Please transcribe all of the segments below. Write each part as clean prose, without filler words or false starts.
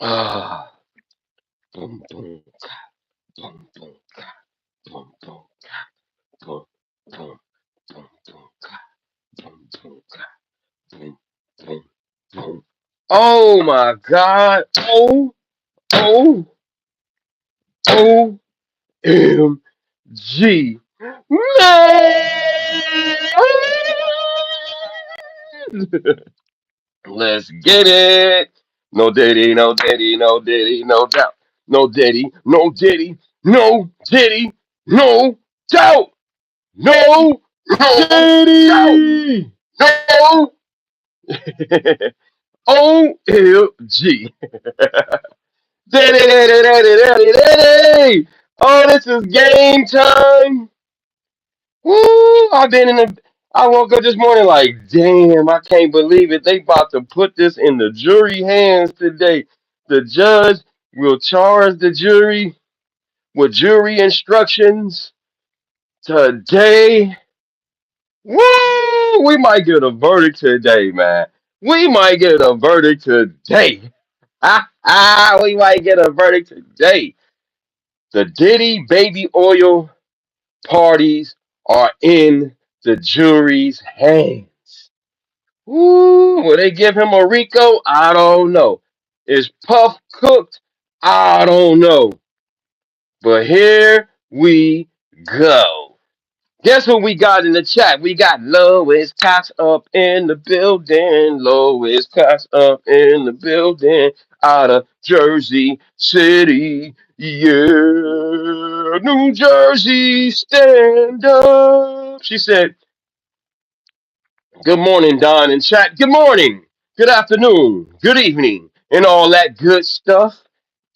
Ah, boom, boom, boom, boom, boom, boom, boom, boom, boom, boom, boom, boom, boom, boom, boom. Oh my God! O M G, man! Let's get it. No Diddy, no Diddy, no Diddy, no doubt. No Diddy, no Diddy, no Diddy, no doubt. No Diddy. No OLG. Diddy, diddy, diddy, diddy, diddy. Oh, this is game time. Woo! I've been in the. I woke up this morning like, damn, I can't believe it. They about to put this in the jury hands today. The judge will charge the jury with jury instructions today. Woo! We might get a verdict today, man. We might get a verdict today. We might get a verdict today. The Diddy baby oil parties are in the jury's hands. Ooh, will they give him a Rico? I don't know. Is Puff cooked? I don't know. But here we go. Guess what we got in the chat? We got Lois Cox up in the building. Lois Cox up in the building. Out of Jersey City. Yeah. New Jersey, stand up. She said, good morning, Don and chat. Good morning, good afternoon, good evening, and all that good stuff.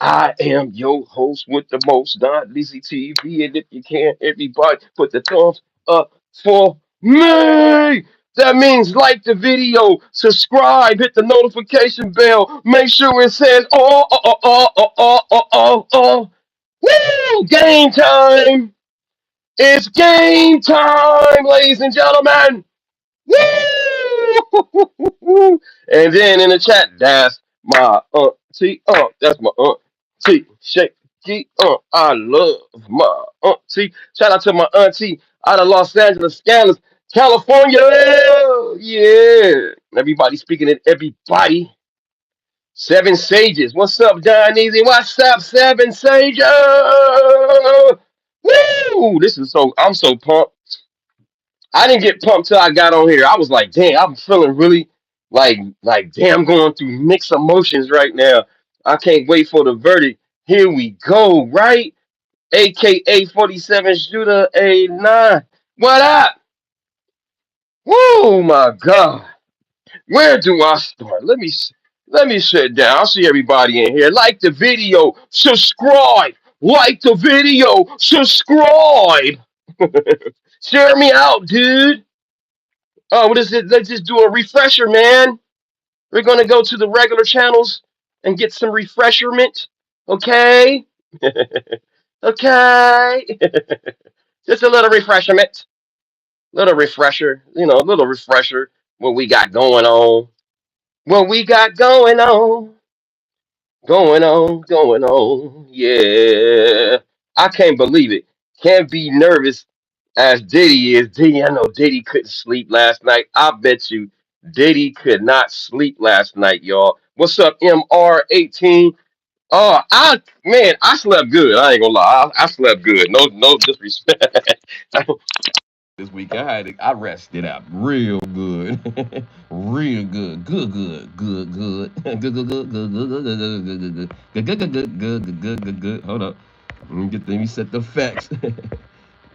I am your host with the most, Don Lizzy TV. And if you can, everybody put the thumbs up for me. That means like the video, subscribe, hit the notification bell, make sure it says, oh. Woo! Game time! It's game time, ladies and gentlemen! Woo! And then in the chat, that's my auntie. That's my auntie. Shaky. I love my auntie. Shout out to my auntie out of Los Angeles, Scandals, California. Yeah. Everybody speaking it. Everybody. Seven Sages. What's up, Don Easy? What's up, Seven Sages? Woo! This is so. I'm so pumped. I didn't get pumped till I got on here. I was like, damn, I'm feeling really damn, I'm going through mixed emotions right now. I can't wait for the verdict. Here we go, right? AKA 47 shooter A9. What up? Whoa, my God. Where do I start? Let me sit down. I'll see everybody in here. Like the video, subscribe. Like the video, subscribe. Share me out, dude. Oh, what is it? Let's just do a refresher, man. We're gonna go to the regular channels and get some refreshment. Okay? Okay. Just a little refreshment. Little refresher. A little refresher. What we got going on. What we got going on. Going on. Going on. Yeah. I can't believe it. Can't be nervous as Diddy is. Diddy, I know Diddy couldn't sleep last night. I bet you Diddy could not sleep last night, y'all. What's up, MR18? Oh, I slept good. I ain't gonna lie. I slept good. No disrespect. This week I rested up real good. Real good. Good. Hold up. Let me set the facts.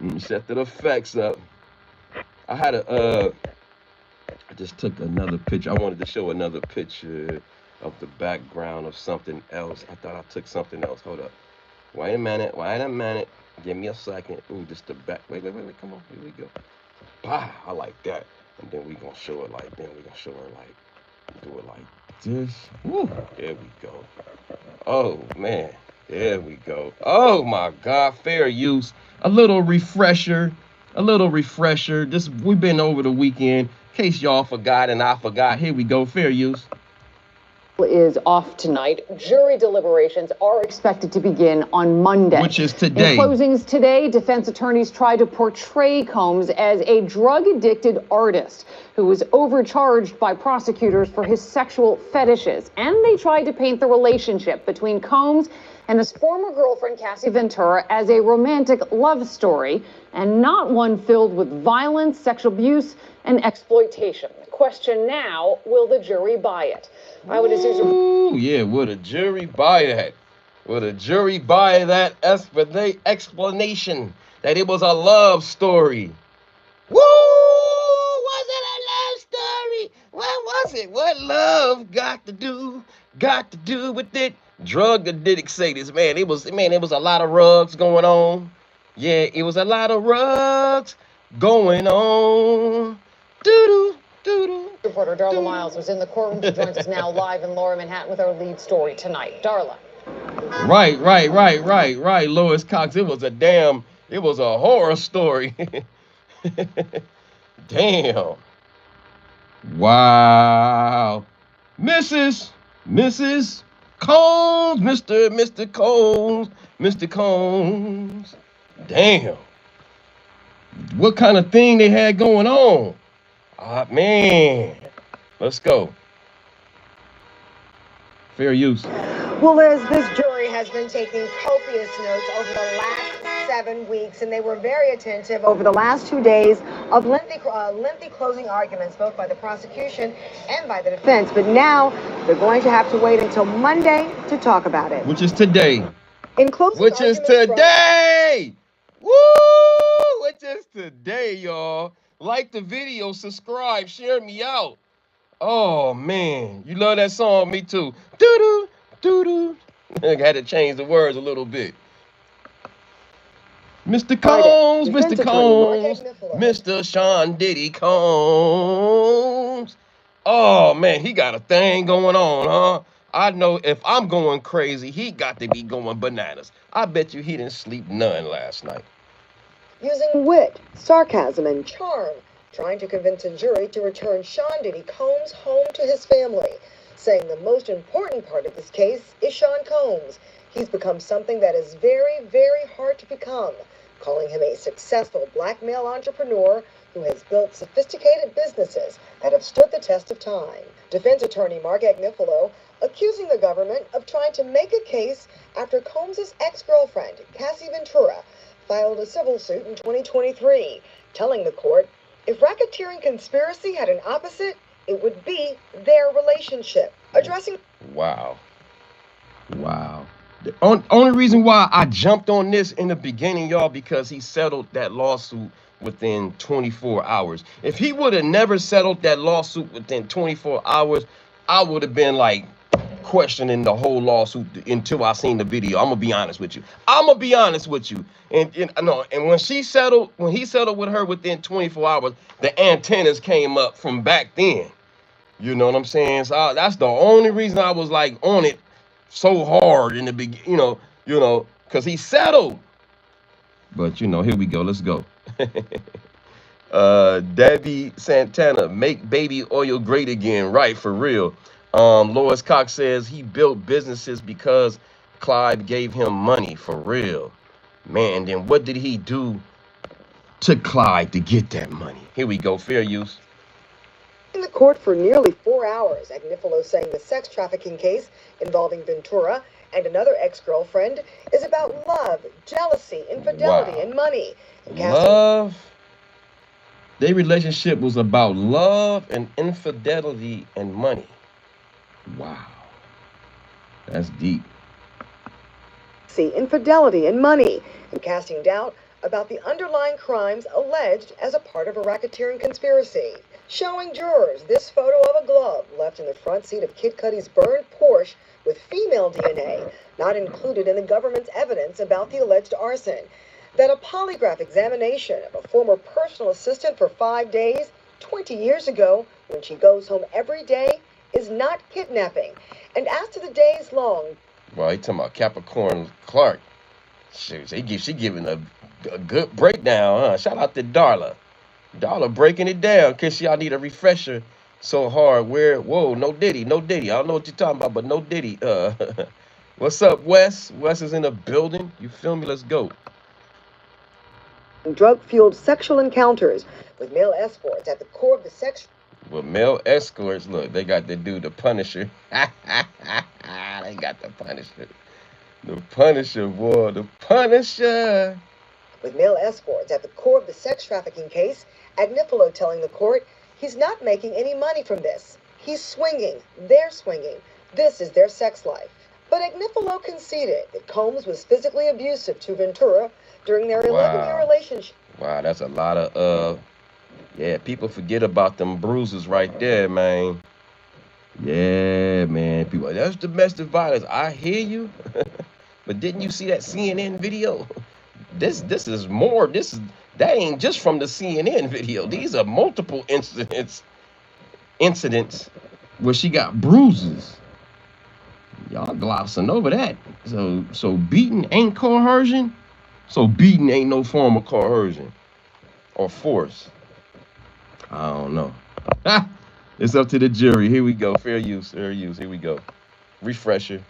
Let me set the effects up. I had I just took another picture. I wanted to show another picture of the background of something else. I thought I took something else. Hold up. Wait a minute. Give me a second. Ooh, just the back. Wait. Come on. Here we go. Bah, I like that. And then we gonna show it like, then we gonna show her like, do it like this. Woo. There we go. Oh, man. There we go. Oh, my God. Fair use. A little refresher. This we've been over the weekend. In case y'all forgot and I forgot. Here we go. Fair use. Is off tonight. Jury deliberations are expected to begin on Monday. Which is today. In closings today, defense attorneys tried to portray Combs as a drug-addicted artist who was overcharged by prosecutors for his sexual fetishes. And they tried to paint the relationship between Combs and his former girlfriend, Cassie Ventura, as a romantic love story and not one filled with violence, sexual abuse, and exploitation. The question now, will the jury buy it? Ooh, yeah, would a jury buy that? Would a jury buy that explanation that it was a love story? Woo! Was it a love story? What was it? What love got to do with it? Drug addict say this, man. It was a lot of rugs going on. Yeah, it was a lot of rugs going on. Doo-doo, doo-doo. Reporter Darla Miles was in the courtroom. She joins us now live in Lower Manhattan with our lead story tonight. Darla. Right, Lois Cox. It was a horror story. Damn. Wow. Mrs. Combs, Mr. Combs, Mr. Combs. Damn. What kind of thing they had going on? Ah, man. Let's go. Fair use. Well, Liz, this jury has been taking copious notes over the last 7 weeks, and they were very attentive over the last 2 days of lengthy closing arguments, both by the prosecution and by the defense. But now they're going to have to wait until Monday to talk about it. Which is today. In closing Which is today. Woo! Which is today, y'all. Like the video, subscribe, share me out. Oh, man. You love that song? Me too. Doo-doo, doo-doo. I had to change the words a little bit. Mr. Combs, Mr. Combs, Mr. Sean Diddy Combs. Oh, man, he got a thing going on, huh? I know if I'm going crazy, he got to be going bananas. I bet you he didn't sleep none last night. Using wit, sarcasm, and charm, trying to convince a jury to return Sean Diddy Combs home to his family, saying the most important part of this case is Sean Combs. He's become something that is very, very hard to become, calling him a successful black male entrepreneur who has built sophisticated businesses that have stood the test of time. Defense attorney Mark Agnifilo accusing the government of trying to make a case after Combs' ex-girlfriend, Cassie Ventura, filed a civil suit in 2023, telling the court if racketeering conspiracy had an opposite, it would be their relationship. Addressing... Wow. The only reason why I jumped on this in the beginning, y'all, because he settled that lawsuit within 24 hours. If he would have never settled that lawsuit within 24 hours, I would have been like questioning the whole lawsuit until I seen the video. I'm gonna be honest with you. And when he settled with her within 24 hours, the antennas came up from back then. You know what I'm saying? So that's the only reason I was like on it so hard in the beginning, because he settled. But here we go. Let's go. Debbie Santana, make baby oil great again. Right, for real. Lois Cox says he built businesses because Clyde gave him money. For real. Man, then what did he do to Clyde to get that money? Here we go. Fair use. In the court for nearly 4 hours, Agnifilo saying the sex trafficking case involving Ventura and another ex-girlfriend is about love, jealousy, infidelity, and money. Love? Their relationship was about love and infidelity and money. Wow. That's deep. See, infidelity and money, and casting doubt about the underlying crimes alleged as a part of a racketeering conspiracy. Showing jurors this photo of a glove left in the front seat of Kid Cudi's burned Porsche with female DNA, not included in the government's evidence about the alleged arson. That a polygraph examination of a former personal assistant for 5 days, 20 years ago, when she goes home every day, is not kidnapping. And as to the days long... Well, he talking about Capricorn Clark. She giving a good breakdown, huh? Shout out to Darla. Darla breaking it down, in case y'all need a refresher. so hard. Where? Whoa, no Diddy, no Diddy. I don't know what you're talking about, but no Diddy. What's up, Wes? Wes is in the building. You feel me? Let's go. Drug-fueled sexual encounters with male escorts at the core of the sex. With male escorts, look, they got the dude, the Punisher. They got the Punisher. The Punisher, boy, the Punisher. With male escorts at the core of the sex trafficking case, Agnifilo telling the court he's not making any money from this. He's swinging. They're swinging. This is their sex life. But Agnifilo conceded that Combs was physically abusive to Ventura during their 11-year relationship. Wow, that's a lot of yeah, people forget about them bruises right there, man. Yeah, man. People, that's domestic violence. I hear you. But didn't you see that CNN video? This is more. That ain't just from the CNN video. These are multiple incidents where she got bruises. Y'all glossing over that. So beating ain't coercion. So beating ain't no form of coercion or force. I don't know. It's up to the jury. Here we go. Fair use. Fair use. Here we go. Refresher.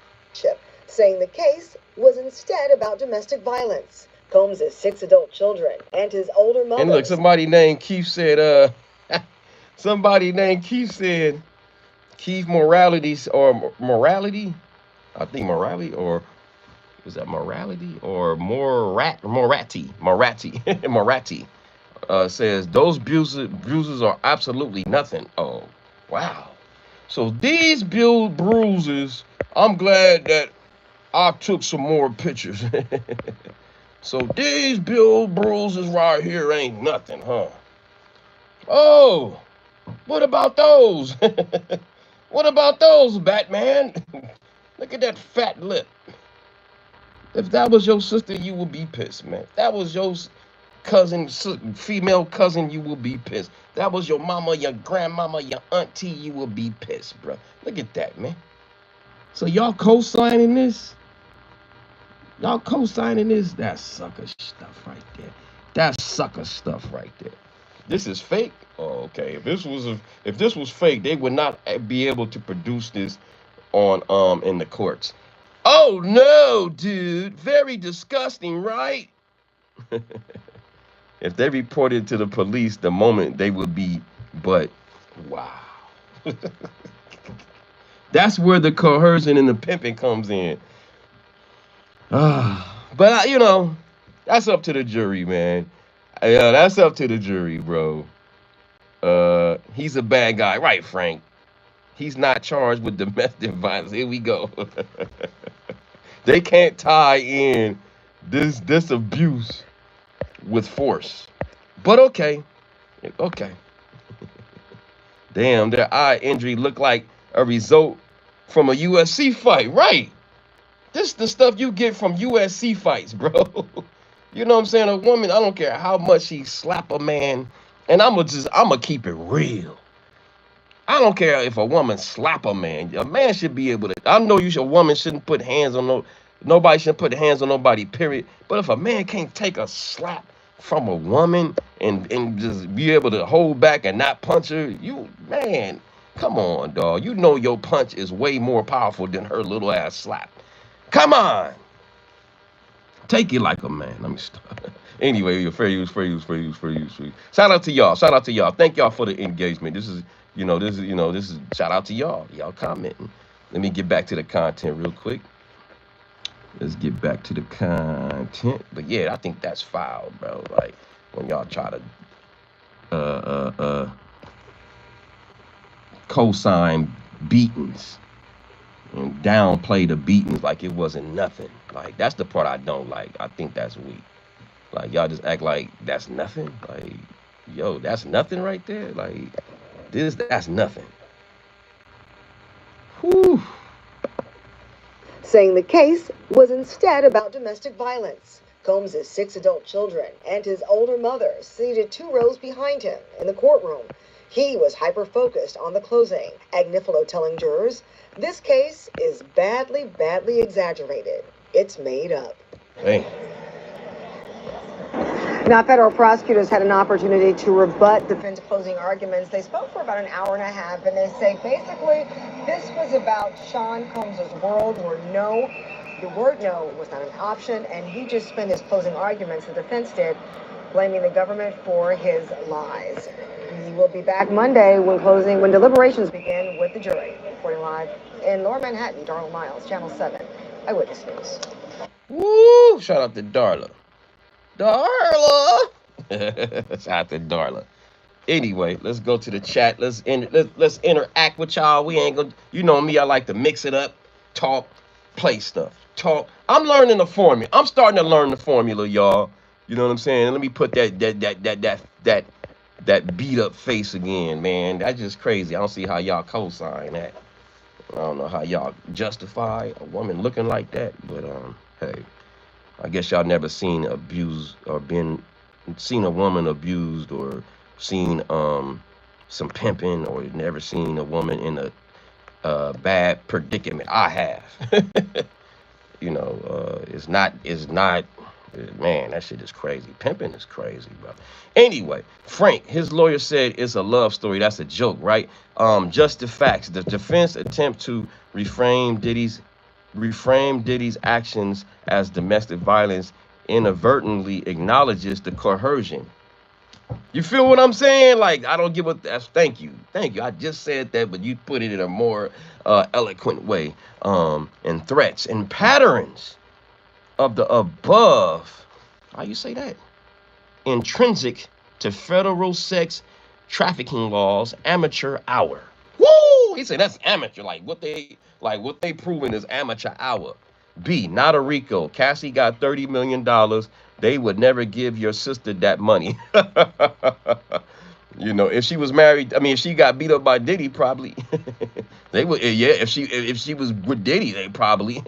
Saying the case was instead about domestic violence. Combs' 6 adult children and his older mother. And look, somebody named Keith said, somebody named Keith said, Keith Morality or Morality? I think Morality or is that Morality or Moratti says those bruises are absolutely nothing. Oh, wow. So these bruises, I'm glad that I took some more pictures. So these bruises right here ain't nothing, huh? Oh, what about those? What about those, Batman? Look at that fat lip. If that was your sister, you would be pissed, man. If that was your cousin, female cousin, you will be pissed. That was your mama, your grandmama, your auntie, you will be pissed, bro. Look at that, man. So y'all co-signing this? Y'all co-signing this? That's sucker stuff right there. That's sucker stuff right there. This is fake. Oh, okay. If this was fake, they would not be able to produce this on in the courts. Oh no, dude. Very disgusting, right? If they reported to the police the moment they would be, but wow. That's where the coercion and the pimping comes in. But that's up to the jury, man. Yeah, that's up to the jury, bro. He's a bad guy, right, Frank? He's not charged with domestic violence. Here we go. They can't tie in this abuse with force. But okay. Okay. Damn, their eye injury looked like a result from a UFC fight. Right. This is the stuff you get from UFC fights, bro. You know what I'm saying? A woman, I don't care how much she slap a man, and I'ma keep it real. I don't care if a woman slap a man. A man should be able to. I know a woman shouldn't put hands on nobody shouldn't put hands on nobody. Period. But if a man can't take a slap from a woman and just be able to hold back and not punch her, man, come on, dog. You know your punch is way more powerful than her little ass slap. Come on. Take it like a man. Let me stop. Anyway, fair use. Shout out to y'all. Thank y'all for the engagement. This is shout out to y'all. Y'all commenting. Let me get back to the content real quick. Let's get back to the content. But yeah, I think that's foul, bro. Like when y'all try to co-sign beatings and downplay the beatings like it wasn't nothing. Like that's the part I don't like. I think that's weak. Like y'all just act like that's nothing. Like, yo, that's nothing right there. Like that's nothing. Whew. Saying the case was instead about domestic violence. Combs' 6 adult children and his older mother seated 2 rows behind him in the courtroom. He was hyper-focused on the closing. Agnifilo telling jurors, this case is badly, badly exaggerated. It's made up. Hey. Now, federal prosecutors had an opportunity to rebut defense closing arguments. They spoke for about an hour and a half, and they say basically this was about Sean Combs' world where the word no was not an option, and he just spent his closing arguments, the defense did, blaming the government for his lies. He will be back Monday when deliberations begin with the jury. Reporting live in Lower Manhattan, Darla Miles, Channel 7, Eyewitness News. Woo! Shout out to Darla. Darla! Shout out to Darla. Anyway, let's go to the chat. Let's interact with y'all. We ain't gonna, you know me. I like to mix it up, talk, play stuff, talk. I'm learning the formula. I'm starting to learn the formula, y'all. You know what I'm saying? Let me put that beat up face again, man. That's just crazy. I don't see how y'all co-sign that. I don't know how y'all justify a woman looking like that, but hey, I guess y'all never seen abused or seen a woman abused or seen some pimping or never seen a woman in a bad predicament. I have. You know, it's not man, that shit is crazy. Pimping is crazy, bro. Anyway, Frank, his lawyer said it's a love story. That's a joke, right? Just the facts. The defense attempt to reframe Diddy's actions as domestic violence inadvertently acknowledges the coercion. You feel what I'm saying? Like, I don't give a that's thank you. Thank you. I just said that, but you put it in a more eloquent way. And threats and patterns of the above. How you say that? Intrinsic to federal sex trafficking laws, amateur hour. Woo! He said that's amateur. Like what they proving is amateur hour. B, not a Rico. Cassie got $30 million. They would never give your sister that money. You know, if she was married, I mean, if she got beat up by Diddy, probably they would. Yeah, if she was with Diddy, they probably.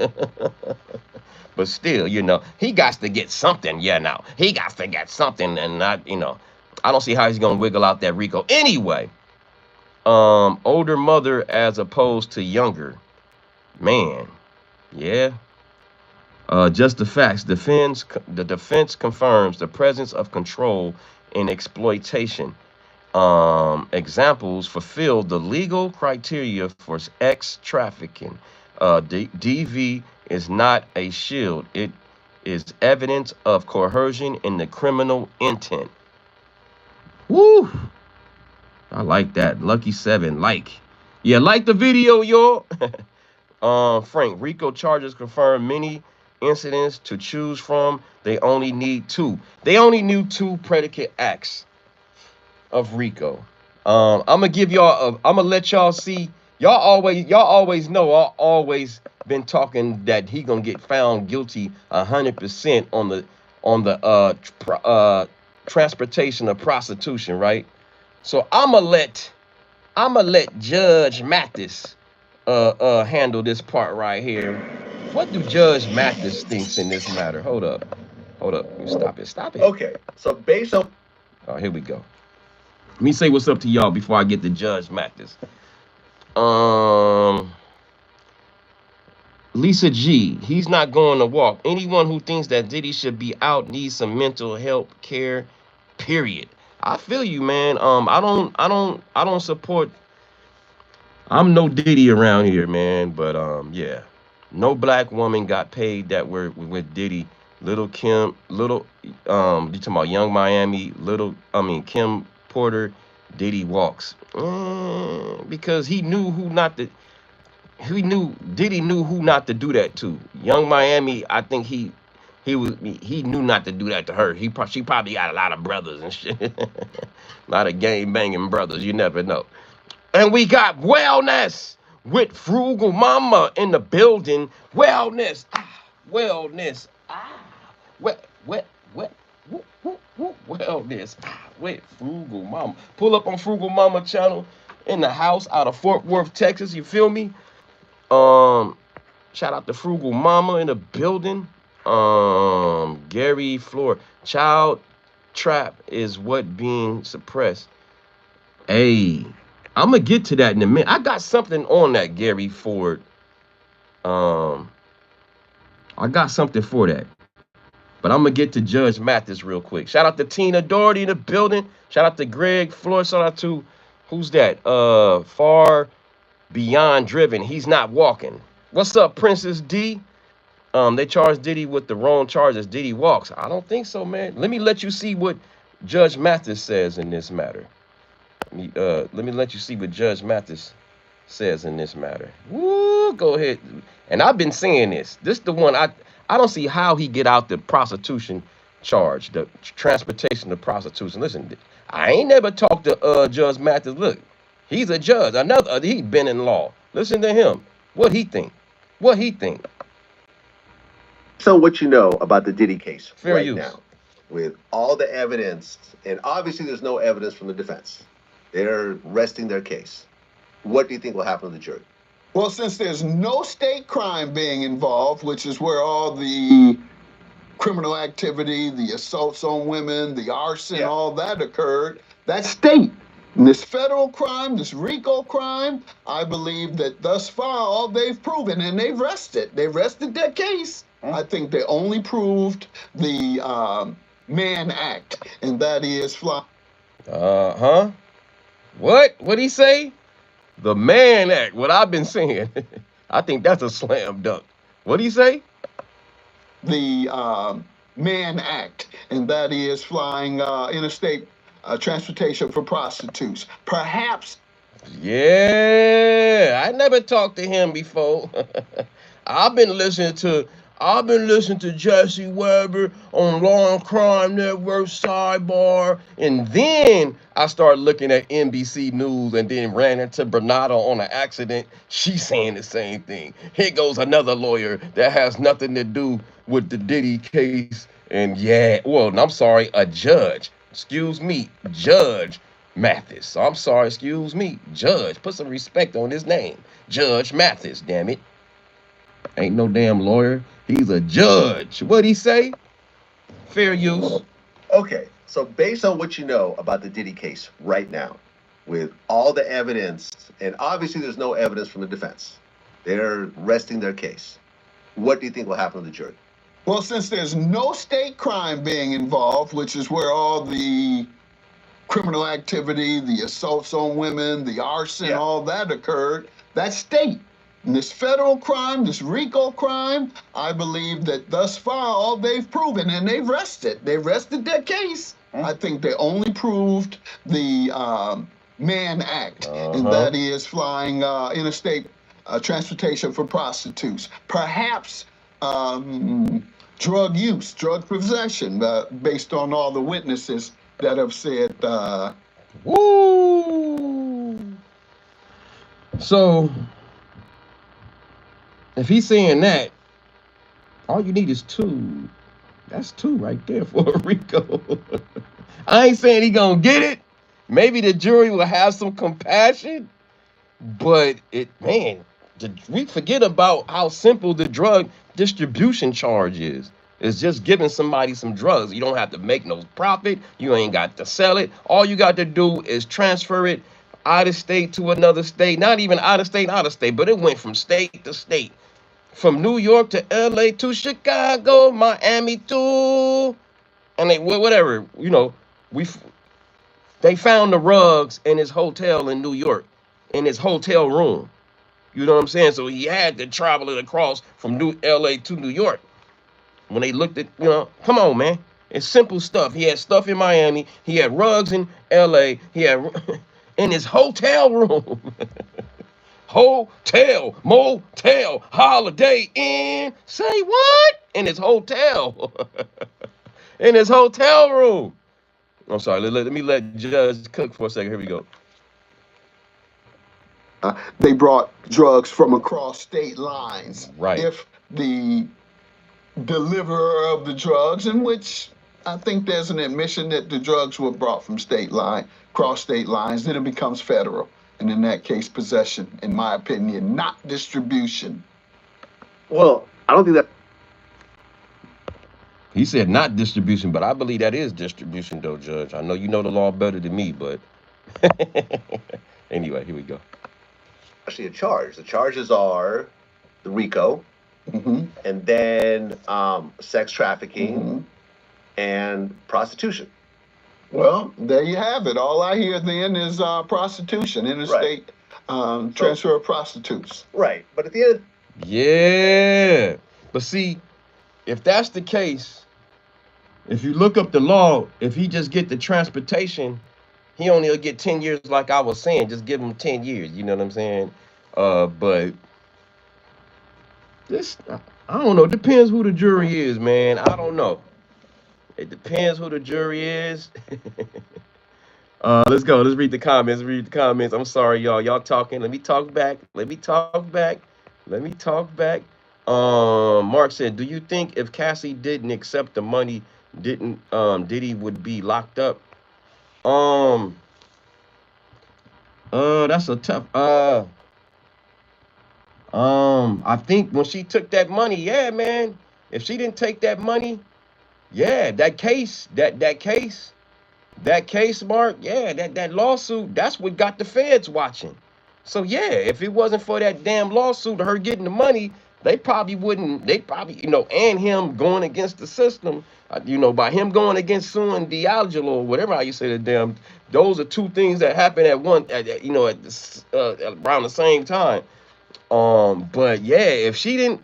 But still, you know, he got to get something. Yeah, now he got to get something, and not, you know, I don't see how he's gonna wiggle out that Rico. Anyway, older mother as opposed to younger man. Yeah. Just the facts. The defense confirms the presence of control and exploitation. Examples fulfill the legal criteria for X trafficking. DV is not a shield. It is evidence of coercion in the criminal intent. Woo! I like that. Lucky 7, like. Yeah, like the video, y'all. Frank, Rico charges confirm many incidents to choose from. They only need 2. They only need 2 predicate acts of Rico. I'm gonna give y'all. I'm gonna let y'all see. Y'all always know. I always been talking that he gonna get found guilty 100% on the transportation of prostitution, right? So I'm gonna let Judge Mathis handle this part right here. What do Judge Mathis thinks in this matter? Hold up. Stop it. Stop it. Okay, so based on Oh, here we go. Let me say what's up to y'all before I get to Judge Mathis. Um, Lisa G, he's not going to walk. Anyone who thinks that Diddy should be out needs some mental health care. Period. I feel you, man. I don't support. I'm no Diddy around here, man. But yeah, no black woman got paid that were with Diddy. Little Kim, you talking about Young Miami? Kim Porter, Diddy walks. Because he knew who not to. Diddy knew who not to do that to. Young Miami, I think he knew not to do that to her. She probably got a lot of brothers and shit, a lot of gang banging brothers. You never know. And we got wellness with Frugal Mama in the building. Wellness, wet, wellness, with Frugal Mama. Pull up on Frugal Mama channel in the house out of Fort Worth, Texas. You feel me? Shout out to Frugal Mama in the building. Gary Floor. Child trap is what being suppressed. Hey, I'm gonna get to that in a minute. I got something on that, Gary Ford. I got something for that. But I'm gonna get to Judge Mathis real quick. Shout out to Tina Doherty in the building. Shout out to Greg Floyd. Shout out to who's that? Far Beyond Driven. He's not walking. What's up, Princess D? They charged Diddy with the wrong charges. Diddy walks. I don't think so, man. Let me let you see what Judge Mathis says in this matter. Let me let you see what Judge Mathis says in this matter. Woo, go ahead. And I've been saying this. This the one I don't see how he get out the prostitution charge, the transportation of prostitution. Listen, I ain't never talked to Judge Mathis. Look, he's a judge. Another he been in law. Listen to him. What he think? What he think? So what you know about the Diddy case Fair use. now, with all the evidence, and obviously there's no evidence from the defense. They're resting their case. What do you think will happen to the jury? Well, since there's no state crime being involved, which is where all the criminal activity, the assaults on women, the arson, all that occurred, that's state. And this federal crime, this Rico crime, I believe that thus far all they've proven, and they've rested their case. I think they only proved the Mann Act, and that is fly. What'd he say? The Mann Act. What I've been saying. I think that's a slam dunk. What'd he say? The Mann Act, and that is flying interstate transportation for prostitutes. Perhaps. Yeah, I never talked to him before. I've been listening to Jesse Weber on Law and Crime Network Sidebar, and then I started looking at NBC News, and then ran into Bernardo on an accident. She's saying the same thing. Here goes another lawyer that has nothing to do with the Diddy case, and I'm sorry, a judge. Excuse me, Judge Mathis. I'm sorry, excuse me, Judge. Put some respect on his name, Judge Mathis. Damn it. Ain't no damn lawyer. He's a judge. What'd he say? Fair use. Okay, so based on what you know about the Diddy case right now, with all the evidence, and obviously there's no evidence from the defense. They're resting their case. What do you think will happen to the jury? Well, since there's no state crime being involved, which is where all the criminal activity, the assaults on women, the arson, all that occurred, that's state. And this federal crime, this Rico crime, I believe that thus far all they've proven, and they've rested their case. I think they only proved the Mann Act, and that is flying interstate transportation for prostitutes. Perhaps drug use, drug possession, based on all the witnesses that have said. Woo! So, if he's saying that, all you need is two. That's two right there for a Rico. I ain't saying he gonna get it. Maybe the jury will have some compassion, but we forget about how simple the drug distribution charge is. It's just giving somebody some drugs. You don't have to make no profit. You ain't got to sell it. All you got to do is transfer it out of state to another state. Not even out of state, but it went from state to state. From New York to LA to Chicago, Miami to, and whatever, they found the rugs in his hotel in New York, in his hotel room. You know what I'm saying? So he had to travel it across from LA to New York. When they looked at, come on, man. It's simple stuff. He had stuff in Miami. He had rugs in LA. He had in his hotel room. Hotel, motel, Holiday Inn. Say what? In his hotel. In his hotel room. I'm sorry. Let me let Judge cook for a second. Here we go. They brought drugs from across state lines. Right. If the deliverer of the drugs, in which I think there's an admission that the drugs were brought from cross state lines, then it becomes federal. And in that case, possession, in my opinion, not distribution. Well, I don't think that. He said not distribution, but I believe that is distribution, though, Judge. I know you know the law better than me, but anyway, here we go. Actually, a charge. The charges are the Rico, and then sex trafficking, and prostitution. Well, there you have it. All I hear then is prostitution, interstate transfer of prostitutes. Right. But at the end, Yeah. But see, if that's the case, if you look up the law, if he just get the transportation, he only will get 10 years like I was saying. Just give him 10 years. You know what I'm saying? But this, I don't know. It depends who the jury is, man. I don't know. It depends who the jury is. Let's go. Let's read the comments. Read the comments. I'm sorry, y'all. Y'all talking. Let me talk back. Let me talk back. Let me talk back. Mark said, "Do you think if Cassie didn't accept the money, didn't Diddy would be locked up?" Um, that's a tough. I think when she took that money, yeah, man. If she didn't take that money, yeah, that case, Mark, yeah, that lawsuit, that's what got the feds watching. So yeah, if it wasn't for that damn lawsuit, her getting the money, they probably wouldn't. They probably, and him going against the system, by him going against suing D'Angelo or whatever how you say the damn. Those are two things that happen at one, around the same time. But yeah, if he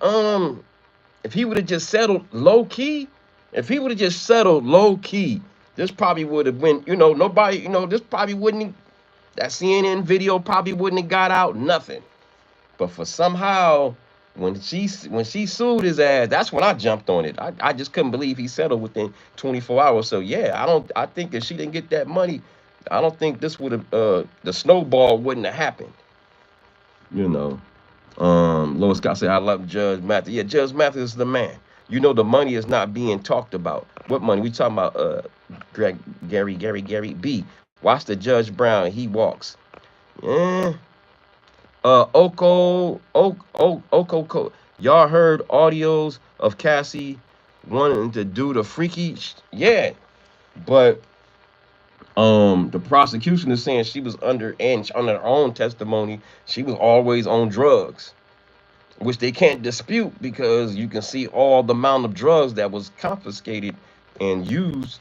would have just settled low key, if he would have just settled low key, this probably would have been, nobody, this probably wouldn't, that CNN video probably wouldn't have got out, nothing. But for somehow, when she sued his ass, that's when I jumped on it. I just couldn't believe he settled within 24 hours. So yeah, I think if she didn't get that money, I don't think this would have, the snowball wouldn't have happened, you know. Lois Scott said, I love Judge Mathis. Yeah, Judge Mathis is the man. The money is not being talked about. What money? We talking about Greg, Gary B. Watch the Judge Brown. He walks. Yeah. Oko. Y'all heard audios of Cassie wanting to do the freaky. Yeah, but the prosecution is saying she was under her own testimony. She was always on drugs, which they can't dispute because you can see all the amount of drugs that was confiscated and used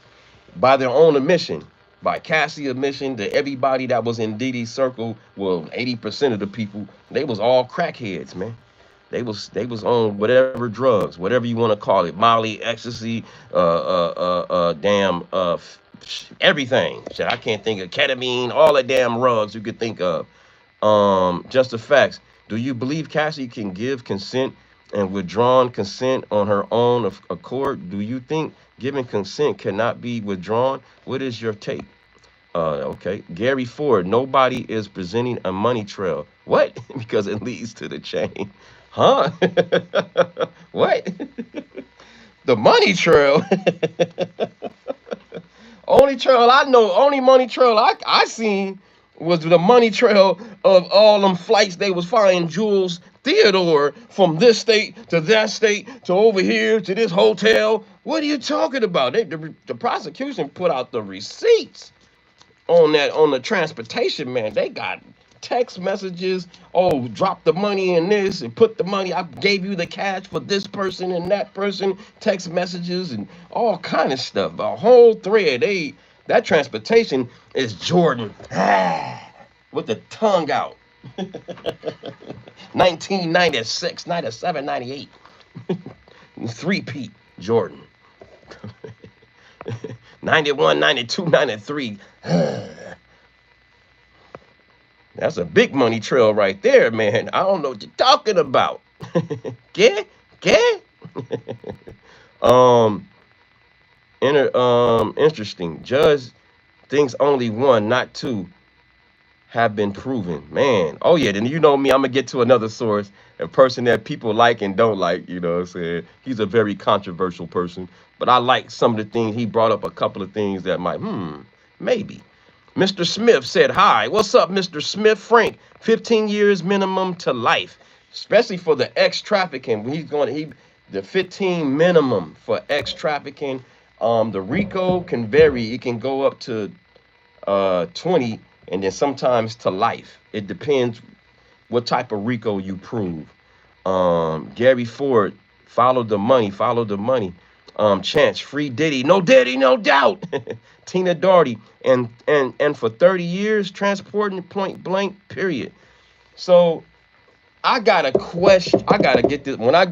by their own admission, by Cassie admission to everybody that was in Diddy's circle. Well, 80% of the people, they was all crackheads, man. They was on whatever drugs, whatever you want to call it, Molly, ecstasy, damn, everything. Shit, I can't think of ketamine, all the damn drugs you could think of. Just the facts. Do you believe Cassie can give consent and withdrawn consent on her own accord? Do you think giving consent cannot be withdrawn? What is your take? Okay. Gary Ford, nobody is presenting a money trail. What? Because it leads to the chain. Huh? What? The money trail. Only trail I know, only money trail I seen was the money trail of all them flights they was flying Jules Theodore from this state to that state to over here to this hotel. What are you talking about? The prosecution put out the receipts on the transportation, man. They got text messages. Oh, drop the money in this and put the money. I gave you the cash for this person and that person. Text messages and all kind of stuff. A whole thread. That transportation is Jordan with the tongue out. 1996, 97, 98. Three-peat Jordan. 91, 92, 93. That's a big money trail right there, man. I don't know what you're talking about. Get? um, interesting. Judge thinks only one, not two, have been proven. Man, oh yeah, then you know me, I'm gonna get to another source, a person that people like and don't like, you know what I'm saying? He's a very controversial person, but I like some of the things he brought up, a couple of things that might, maybe. Mr. Smith said, hi, what's up, Mr. Smith? Frank, 15 years minimum to life, especially for the ex-trafficking. The 15 minimum for ex-trafficking. The RICO can vary. It can go up to 20 and then sometimes to life. It depends what type of RICO you prove. Gary Ford, follow the money. Chance, free Diddy, no Diddy, no doubt. Tina Darty, and for 30 years transporting point blank, period. So I got a question. I gotta get this. I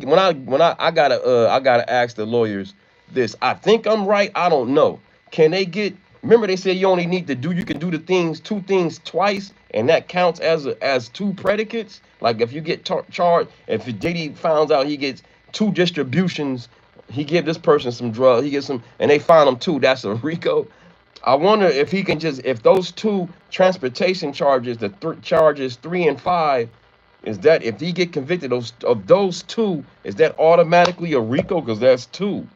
gotta ask the lawyers this. I think I'm right. I don't know. Can they get? Remember they said you only need to do. You can do the things, two things twice, and that counts as two predicates. Like if you get charged, if Diddy finds out he gets two distributions, he give this person some drugs, he gets some, and they find him two. That's a Rico. I wonder if he can just if those two transportation charges, the charges 3 and 5, is that if he get convicted of those two, is that automatically a RICO? Because that's two.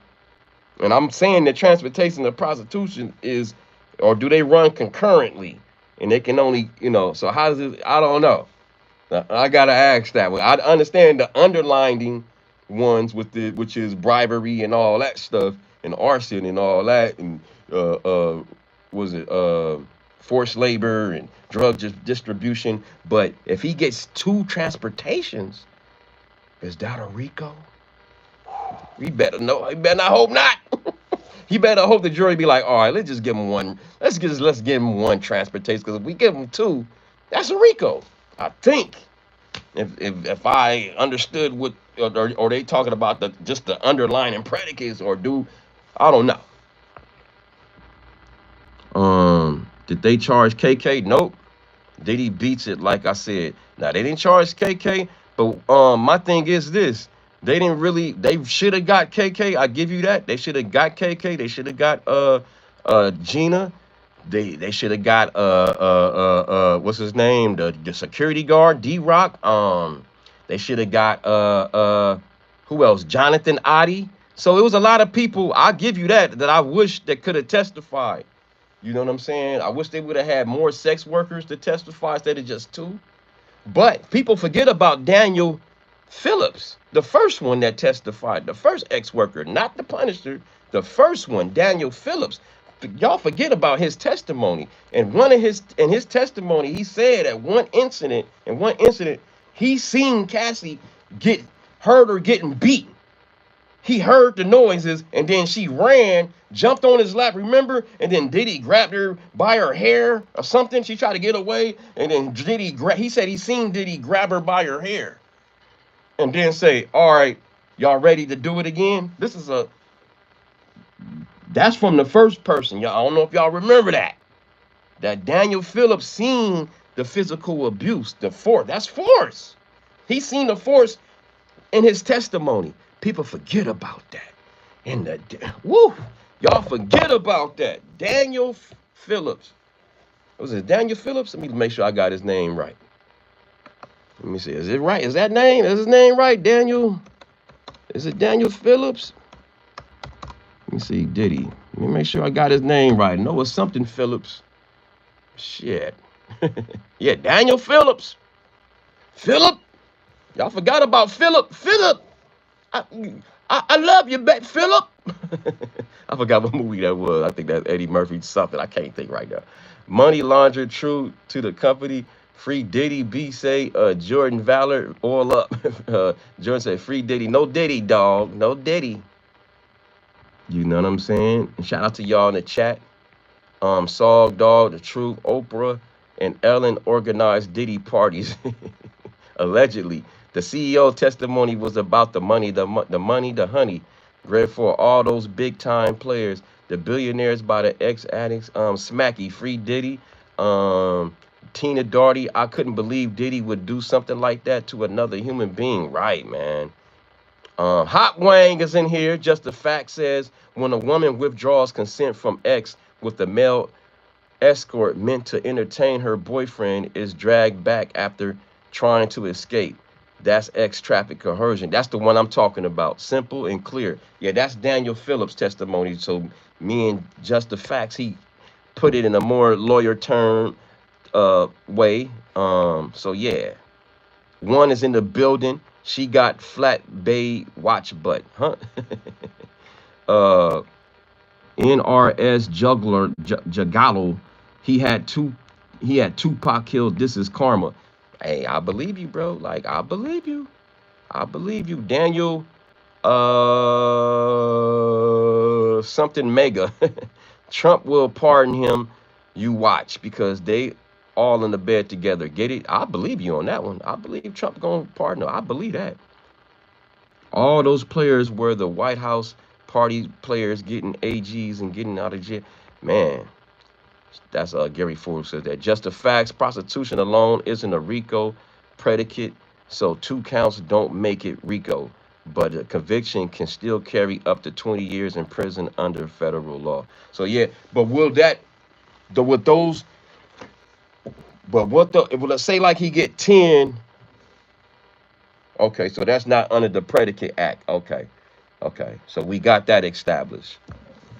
And I'm saying that transportation and prostitution is, or do they run concurrently? And they can only, so how does it, I don't know. I gotta ask that one. I understand the underlining ones with which is bribery and all that stuff, and arson and all that, and uh, uh, was it forced labor and drug distribution. But if he gets two transportations, is that a RICO? We better know. He better not hope not. He better hope the jury be like, all right, let's just give him one. Let's give him one transportation, because if we give him two, that's a RICO. I think. If I understood what, or they talking about just the underlying predicates, or do I don't know. Did they charge KK? Nope. Diddy beats it, like I said. Now they didn't charge KK, but my thing is this: they didn't really. They should have got KK. I give you that. They should have got KK. They should have got Gina. They should have got what's his name, the security guard D Rock. They should have got who else, Jonathan Adi. So it was a lot of people. I give you that I wish that could have testified. You know what I'm saying? I wish they would have had more sex workers to testify instead of just two. But people forget about Daniel Phillips, the first one that testified, the first ex-worker, not the Punisher, the first one, Daniel Phillips. Y'all forget about his testimony. And in his testimony, he said at in one incident, he seen Cassie heard her getting beat. He heard the noises, and then she ran, jumped on his lap, remember? And then Diddy grabbed her by her hair or something. She tried to get away, and then he said he seen Diddy grab her by her hair and then say, all right, y'all ready to do it again? That's from the first person. Y'all, I don't know if y'all remember that. That Daniel Phillips seen the physical abuse, the force. That's force. He seen the force in his testimony. People forget about that. And y'all forget about that. Daniel Phillips. Was it Daniel Phillips? Let me make sure I got his name right. Let me see. Is it right? Is his name right? Daniel? Is it Daniel Phillips? Let me see. Diddy. Let me make sure I got his name right. No, it's something Phillips. Shit. Yeah, Daniel Phillips. Philip. Y'all forgot about Philip. Philip. I love you, bet Philip. I forgot what movie that was. I think that's Eddie Murphy something. I can't think right now. Money laundered true to the company. Free Diddy. B say Jordan Valor oil up. Jordan said free Diddy. No Diddy, dog. No Diddy. You know what I'm saying? And shout out to y'all in the chat. Saul Dog, The Truth, Oprah, and Ellen organized Diddy parties. Allegedly. The CEO testimony was about the money, the money, the honey. Read for all those big time players, the billionaires by the ex-addicts, Smacky, free Diddy, Tina Darty. I couldn't believe Diddy would do something like that to another human being. Right, man. Hot Wang is in here. Just the fact says when a woman withdraws consent from ex with the male escort meant to entertain her boyfriend is dragged back after trying to escape. That's ex-traffic coercion. That's the one I'm talking about. Simple and clear. Yeah, that's Daniel Phillips' testimony. So me and Just the Facts, he put it in a more lawyer term way. So yeah. One is in the building. She got flat bay watch butt. Huh? NRS juggler Jagalo. He had Tupac killed. This is karma. Hey, I believe you, bro. Like, I believe you. I believe you. Daniel was something mega. Trump will pardon him. You watch, because they all in the bed together. Get it? I believe you on that one. I believe Trump gonna pardon him. I believe that. All those players were the White House party players getting AGs and getting out of jail. Man, that's Gary Ford says that. Just the facts. Prostitution alone isn't a RICO predicate, so 2 counts don't make it RICO. But a conviction can still carry up to 20 years in prison under federal law. So yeah, but will that the with those? But what the? Well, let's say like he get 10. Okay, so that's not under the predicate act. Okay, okay, so we got that established.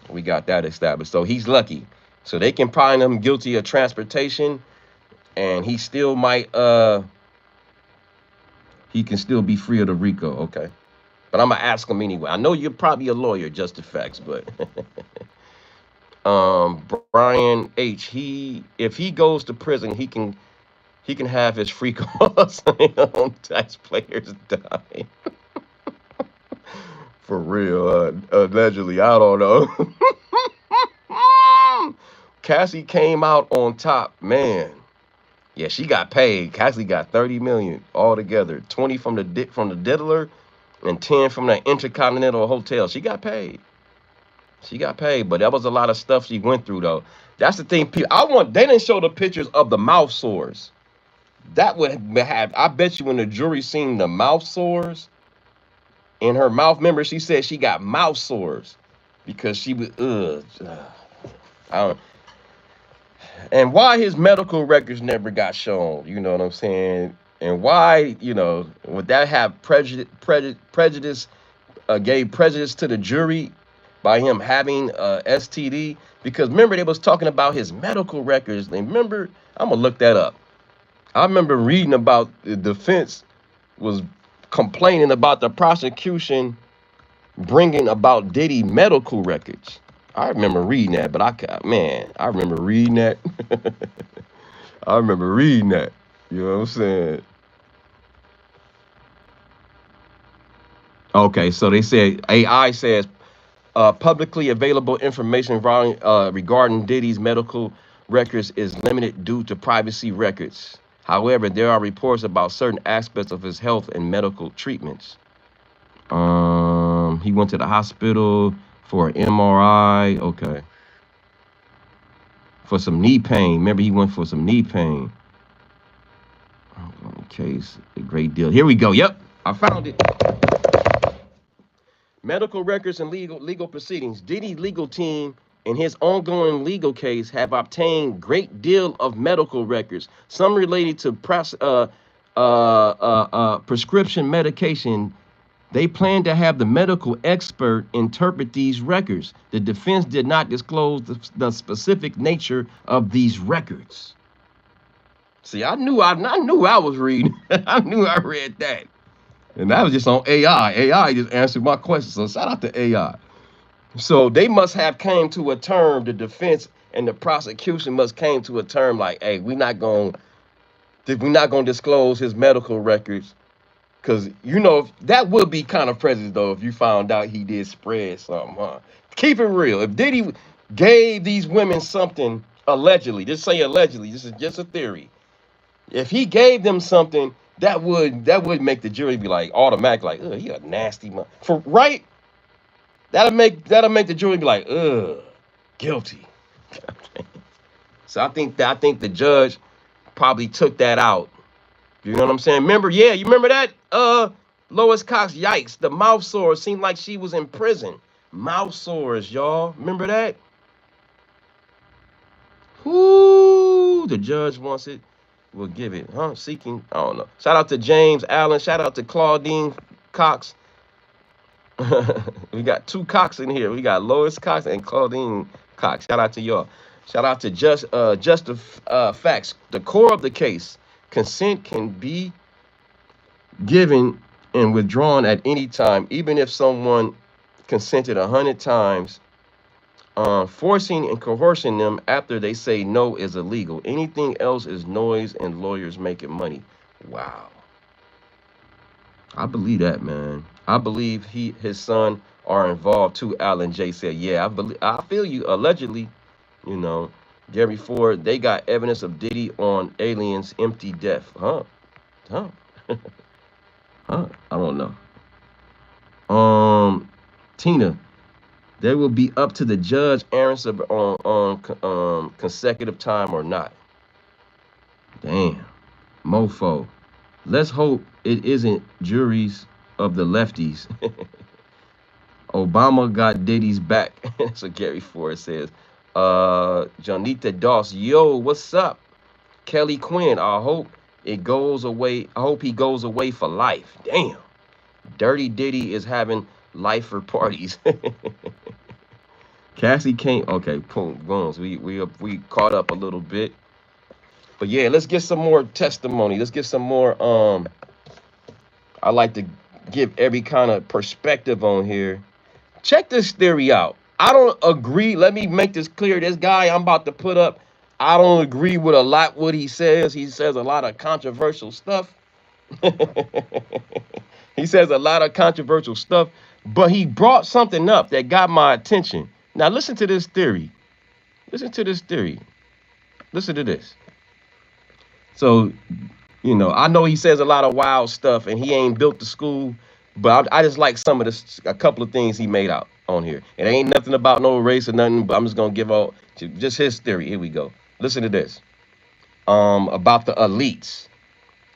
We got that established. So he's lucky. So they can find him guilty of transportation, and he still might he can still be free of the RICO. Okay, but I'm gonna ask him anyway. I know you're probably a lawyer, just the facts, but Brian H. He if he goes to prison, he can have his free calls on taxpayers dying. For real, allegedly, I don't know. Cassie came out on top, man. Yeah, she got paid. Cassie got 30 million altogether. 20 from the diddler, and 10 from the Intercontinental Hotel. She got paid. She got paid, but that was a lot of stuff she went through though. That's the thing. They didn't show the pictures of the mouth sores. That would have. I bet you when the jury seen the mouth sores in her mouth. Remember, she said she got mouth sores because she was I don't, and why his medical records never got shown. You know what I'm saying? And why, would that have prejudice, gave prejudice to the jury by him having STD? Because remember, they was talking about his medical records. And remember, I'm gonna look that up. I remember reading about the defense was complaining about the prosecution bringing about Diddy medical records. I remember reading that, but I remember reading that. I remember reading that. You know what I'm saying? Okay, so they said AI says publicly available information regarding Diddy's medical records is limited due to privacy records. However, there are reports about certain aspects of his health and medical treatments. He went to the hospital for an MRI. Okay. For some knee pain. Remember, he went for some knee pain. Case a great deal. Here we go. Yep, I found it. Medical records and legal proceedings. Diddy legal team in his ongoing legal case have obtained great deal of medical records, some related to prescription medication. They plan to have the medical expert interpret these records. The defense did not disclose the specific nature of these records. See, I knew I was reading. I knew I read that. And that was just on AI. AI just answered my question. So shout out to AI. So they must have came to a term, the defense and the prosecution must came to a term like, hey, we're not gonna disclose his medical records. Cause that would be kind of prejudice though if you found out he did spread something, huh? Keep it real. If Diddy gave these women something allegedly, just say allegedly, this is just a theory. If he gave them something, that would make the jury be like automatic, like, ugh, he a nasty man. For right? That'll make the jury be like, ugh, guilty. So I think the judge probably took that out. You know what I'm saying? Remember, yeah, you remember that? Lois Cox, yikes, the mouth sores seemed like she was in prison. Mouth sores, y'all. Remember that? Whoo, the judge wants it. We'll give it, huh? Seeking, I don't know. Shout out to James Allen. Shout out to Claudine Cox. We got 2 Cox in here. We got Lois Cox and Claudine Cox. Shout out to y'all. Shout out to just the facts. The core of the case. Consent can be given and withdrawn at any time, even if someone consented 100 times. Forcing and coercing them after they say no is illegal. Anything else is noise and lawyers making money. Wow. I believe that, man. I believe his son are involved too. Alan J said, yeah, I feel you. Allegedly, you know, Gary Ford, they got evidence of Diddy on aliens empty death. Huh? I don't know. Tina, they will be up to the judge, Aaron, on consecutive time or not. Damn. Mofo. Let's hope it isn't juries of the lefties. Obama got Diddy's back. So Gary Ford says. Janita Doss, yo, what's up? Kelly Quinn, I hope it goes away. I hope he goes away for life. Damn. Dirty Diddy is having lifer parties. Cassie can't. Okay, boom, booms. We caught up a little bit, but yeah, let's get some more testimony. Let's get some more. I like to give every kind of perspective on here. Check this theory out. I don't agree. Let me make this clear. This guy I'm about to put up, I don't agree with a lot what he says. He says a lot of controversial stuff. He says a lot of controversial stuff, but he brought something up that got my attention. Now listen to this theory. Listen to this theory. Listen to this. So, I know he says a lot of wild stuff and he ain't built the school, but I just like some of this, a couple of things he made out on here. It ain't nothing about no race or nothing, but I'm just gonna give out just his theory. Here we go. Listen to this. About the elites.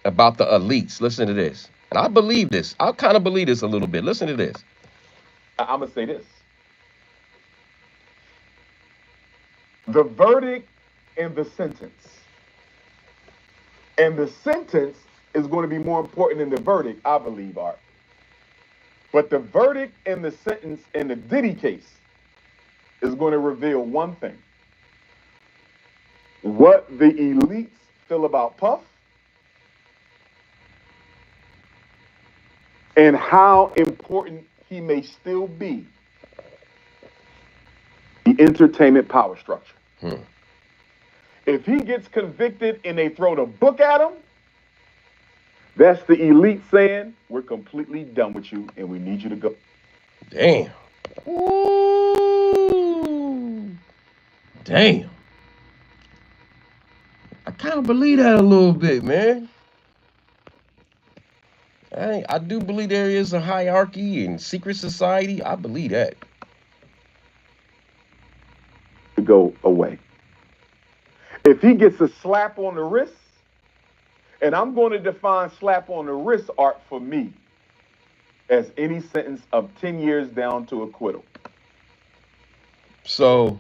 About the elites. Listen to this. And I believe this. I kind of believe this a little bit. Listen to this. I'm gonna say this. The verdict and the sentence. And the sentence is going to be more important than the verdict, I believe, Art. But the verdict and the sentence in the Diddy case is going to reveal one thing. What the elites feel about Puff and how important he may still be the entertainment power structure. If he gets convicted and they throw the book at him, that's the elite saying, we're completely done with you and we need you to go. Damn. Ooh. Damn. I kind of believe that a little bit, man. I do believe there is a hierarchy and secret society. I believe that. To go away. If he gets a slap on the wrist, and I'm going to define slap on the wrist, Art, for me, as any sentence of 10 years down to acquittal. So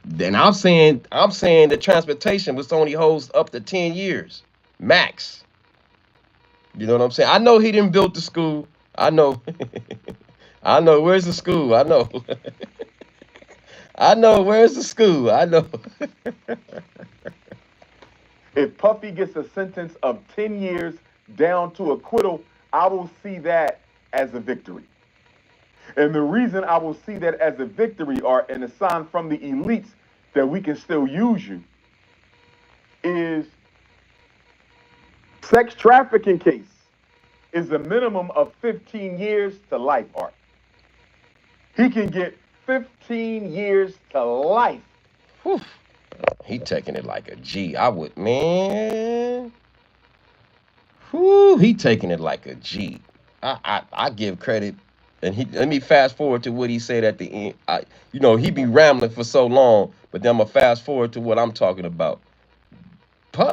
then I'm saying the transportation was only holds up to 10 years max. You know what I'm saying? I know he didn't build the school. I know. I know. Where's the school? I know. I know. Where's the school? I know. If Puffy gets a sentence of 10 years down to acquittal, I will see that as a victory. And the reason I will see that as a victory, or and a sign from the elites that we can still use you, is sex trafficking case is a minimum of 15 years to life, Art. He can get 15 years to life. Whew. He taking it like a G. I would, man. Whew, he taking it like a G. I give credit, and let me fast forward to what he said at the end. He be rambling for so long, but then I'm gonna fast forward to what I'm talking about.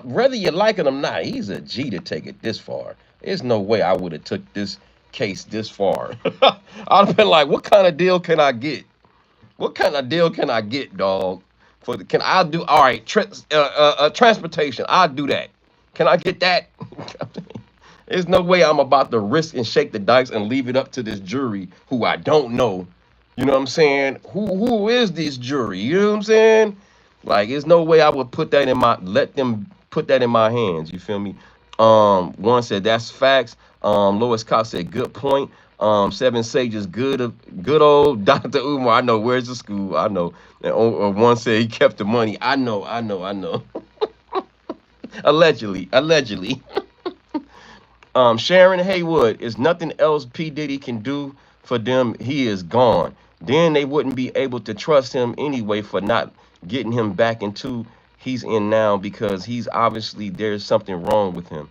Whether you like it or not, he's a G to take it this far. There's no way I would have took this case this far. I'd have been like, what kind of deal can I get? What kind of deal can I get, dog? Can I do all right? Transportation, I'll do that. Can I get that? There's no way I'm about to risk and shake the dice and leave it up to this jury who I don't know. You know what I'm saying? Who is this jury? You know what I'm saying? Like, there's no way I would let them put that in my hands. You feel me? One said that's facts. Lois Cox said good point. Seven Sages, good old Dr. Umar. I know, where's the school? I know. And one said he kept the money. I know. Allegedly. Sharon Haywood, is nothing else P. Diddy can do for them, he is gone. Then they wouldn't be able to trust him anyway for not getting him back into he's in now because he's obviously there's something wrong with him.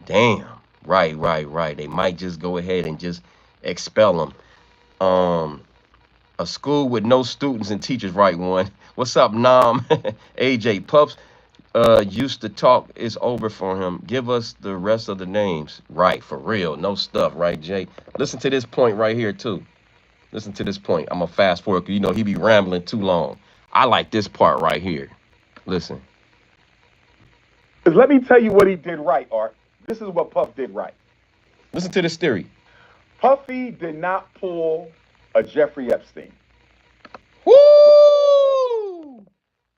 Damn. Right, right, right. They might just go ahead and just expel him. Um, a school with no students and teachers, right one. What's up, Nam? AJ Pups used to talk. It's over for him. Give us the rest of the names. Right, for real. No stuff, right, Jay? Listen to this point right here, too. Listen to this point. I'm going to fast forward because, you know, he be rambling too long. I like this part right here. Listen. Let me tell you what he did right, Art. This is what Puff did right. Listen to this theory. Puffy did not pull a Jeffrey Epstein. Woo!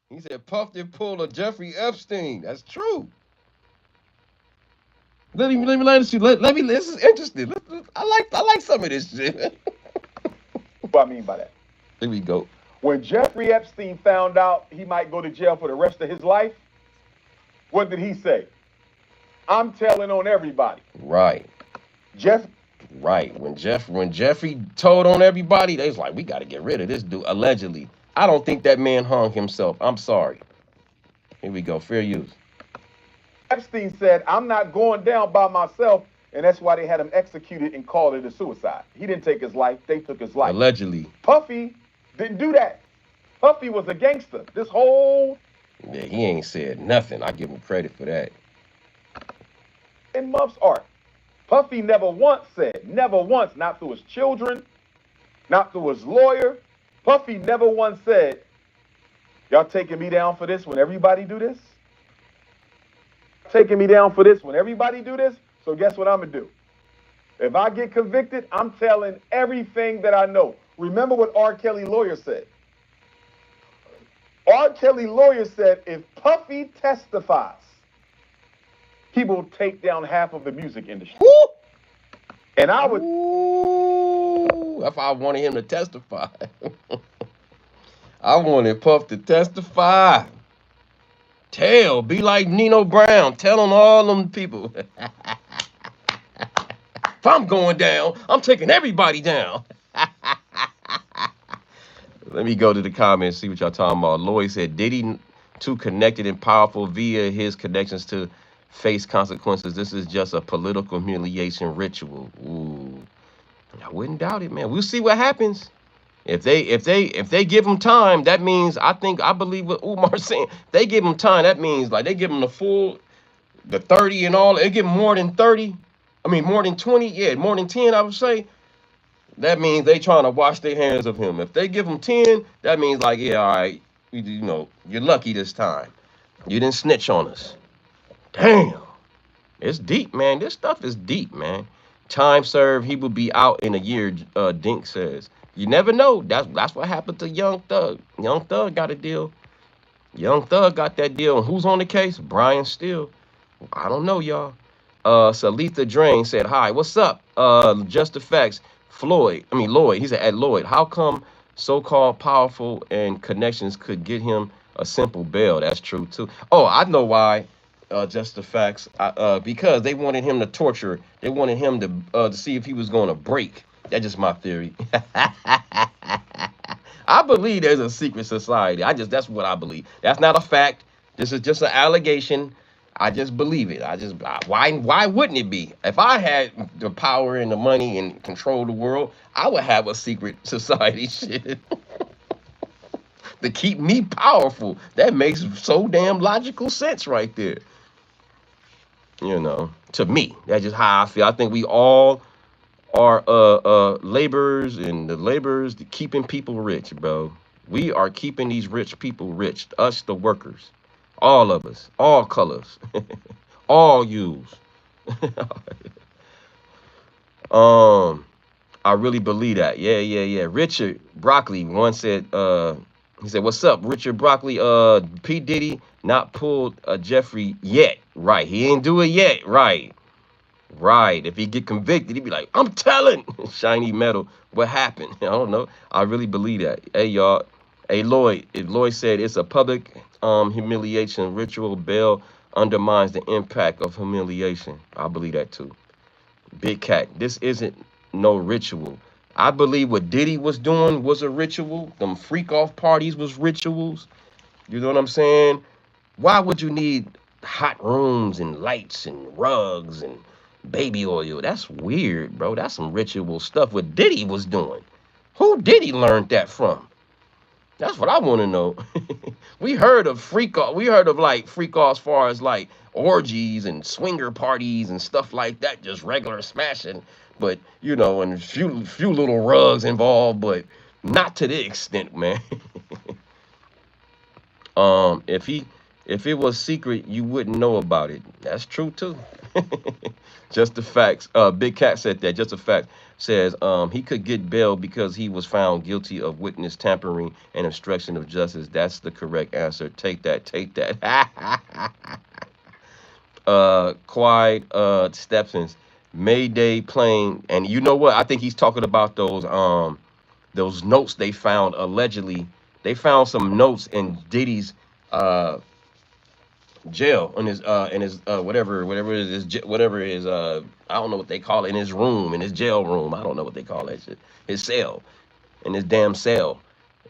He said Puff did pull a Jeffrey Epstein. That's true. Let me this is interesting. I like some of this shit. What I mean by that? Here we go. When Jeffrey Epstein found out he might go to jail for the rest of his life, what did he say? I'm telling on everybody. Right. Jeff. Right. When Jeffrey told on everybody, they was like, we got to get rid of this dude. Allegedly. I don't think that man hung himself. I'm sorry. Here we go. Fair use. Epstein said, I'm not going down by myself, and that's why they had him executed and called it a suicide. He didn't take his life. They took his life. Allegedly. Puffy didn't do that. Puffy was a gangster. This whole... Yeah, he ain't said nothing. I give him credit for that. In Muff's art, Puffy never once said, never once, not to his children, not to his lawyer. Puffy never once said, y'all taking me down for this when everybody do this? Taking me down for this when everybody do this? So guess what I'm going to do? If I get convicted, I'm telling everything that I know. Remember what R. Kelly lawyer said. R. Kelly lawyer said, if Puffy testifies, he will take down half of the music industry. Woo! And I would... Ooh, if I wanted him to testify. I wanted Puff to testify. Be like Nino Brown, telling all them people. If I'm going down, I'm taking everybody down. Let me go to the comments, see what y'all talking about. Lloyd said, Diddy too connected and powerful via his connections to face consequences. This is just a political humiliation ritual. Ooh, I wouldn't doubt it, man. We'll see what happens. If they give him time, that means I believe what Umar's saying. They give him time. That means like they give him the 30 and all. They give him more than 30. I mean more than 20. Yeah, more than 10. I would say. That means they trying to wash their hands of him. If they give him 10, that means like, yeah, all right, you know, you're lucky this time. You didn't snitch on us. Damn, it's deep, man. This stuff is deep, man. Time served. He will be out in a year. Dink says. You never know. That's what happened to Young Thug. Young Thug got a deal. Young Thug got that deal. And who's on the case? Brian Steele. I don't know, y'all. Salitha Drain said, hi, what's up? Just the facts. Lloyd. He said, at Lloyd, how come so-called powerful and connections could get him a simple bail? That's true, too. Oh, I know why. Just the facts. Because they wanted him to torture. They wanted him to see if he was going to break. That's just my theory. I believe there's a secret society. That's what I believe. That's not a fact. This is just an allegation. I just believe it. Why wouldn't it be? If I had the power and the money and control the world, I would have a secret society shit to keep me powerful. That makes so damn logical sense right there. You know, to me, that's just how I feel. I think we all are laborers, and the laborers keeping people rich, bro. We are keeping these rich people rich. Us, the workers, all of us, all colors, all hues. I really believe that. Yeah. Richard Broccoli once said, he said, what's up, Richard Broccoli? P. Diddy not pulled Jeffrey yet. Right. He ain't do it yet. Right. If he get convicted, he'd be like, I'm telling Shiny Metal what happened. I don't know. I really believe that. Hey, y'all. Hey, Lloyd. If Lloyd said it's a public humiliation ritual, bail undermines the impact of humiliation. I believe that too. Big Cat, this isn't no ritual. I believe what Diddy was doing was a ritual. Them freak off parties was rituals. You know what I'm saying? Why would you need hot rooms and lights and rugs and baby oil? That's weird, bro. That's some ritual stuff what Diddy was doing. Who Diddy learned that from? That's what I want to know. We heard of freak off. We heard of like freak off as far as like orgies and swinger parties and stuff like that, just regular smashing. But you know, and few little rugs involved, but not to the extent, man. If he if it was secret, you wouldn't know about it. That's true too. Just the facts. Big Cat said that. Just a fact. Says he could get bail because he was found guilty of witness tampering and obstruction of justice. That's the correct answer. Take that. Take that. Quiet Stepsons. Mayday plane. And you know what? I think he's talking about those notes they found allegedly. They found some notes in Diddy's uh jail in his whatever it is whatever it is I don't know what they call it, in his room, in his jail room. I don't know what they call that shit. His cell, in his damn cell.